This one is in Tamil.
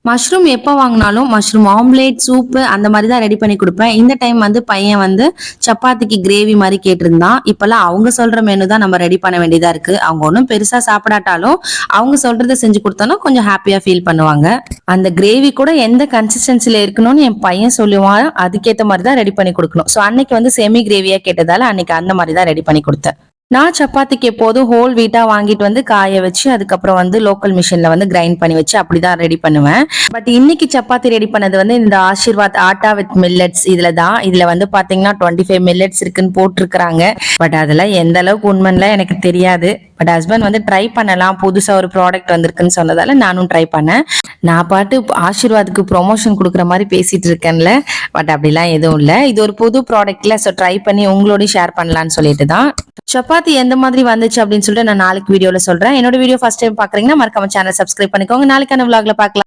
மஷ்ரூம் எப்போ வாங்கினாலும் மஷ்ரூம் ஆம்லேட் சூப்பு அந்த மாதிரி தான் ரெடி பண்ணி கொடுப்பேன். இந்த டைம் வந்து பையன் வந்து சப்பாத்திக்கு கிரேவி மாதிரி கேட்டிருந்தான். இப்பெல்லாம் அவங்க சொல்ற மெனு தான் நம்ம ரெடி பண்ண வேண்டியதா இருக்கு. அவங்க ஒன்றும் பெருசா சாப்பிடாட்டாலும் அவங்க சொல்றதை செஞ்சு கொடுத்தோம்னா கொஞ்சம் ஹாப்பியா ஃபீல் பண்ணுவாங்க. அந்த கிரேவி கூட எந்த கன்சிஸ்டன்சில இருக்கணும்னு என் பையன் சொல்லுவான். அதுக்கேற்ற மாதிரி தான் ரெடி பண்ணி கொடுக்கணும். ஸோ அன்னைக்கு வந்து செமி கிரேவியா கேட்டதால அன்னைக்கு அந்த மாதிரி தான் ரெடி பண்ணி கொடுத்தேன். நான் சப்பாத்திக்கு எப்போதும் ஹோல் வீட்டா வாங்கிட்டு வந்து காய வச்சு அதுக்கப்புறம் வந்து லோக்கல் மிஷின்ல வந்து கிரைண்ட் பண்ணி வச்சு அப்படிதான் ரெடி பண்ணுவேன். பட் இன்னைக்கு சப்பாத்தி ரெடி பண்ணது வந்து இந்த ஆசீர்வாத் ஆட்டா வித் மில்லட்ஸ் இதுல வந்து பாத்தீங்கன்னா 25 மில்லட்ஸ் இருக்குன்னு போட்டிருக்கிறாங்க. பட் அதெல்லாம் எந்த அளவுக்கு உண்மைன்னு எனக்கு தெரியாது. பட் ஹஸ்பண்ட் வந்து ட்ரை பண்ணலாம், புதுசா ஒரு ப்ராடக்ட் வந்திருக்குன்னு சொன்னதால நானும் ட்ரை பண்ணேன். நான் பாட்டு ஆசீர்வாதுக்கு ப்ரொமோஷன் கொடுக்குற மாதிரி பேசிட்டு இருக்கேன்ல. பட் அப்படிலாம் எதுவும் இல்லை. இது ஒரு புது ப்ராடக்ட்ல ஸோ ட்ரை பண்ணி உங்களோடய ஷேர் பண்ணலான்னு சொல்லிட்டு தான். சப்பாத்தி எந்த மாதிரி வந்துச்சு அப்படின்னு சொல்லிட்டு நான் நாளைக்கு வீடியோல சொல்றேன். என்னோட வீடியோ ஃபர்ஸ்ட் டைம் பாக்குறீங்கன்னா மறக்காம சேனல் சப்ஸ்கிரைப் பண்ணிக்கோங்க. நாளைக்கான vlogல பார்க்கலாம்.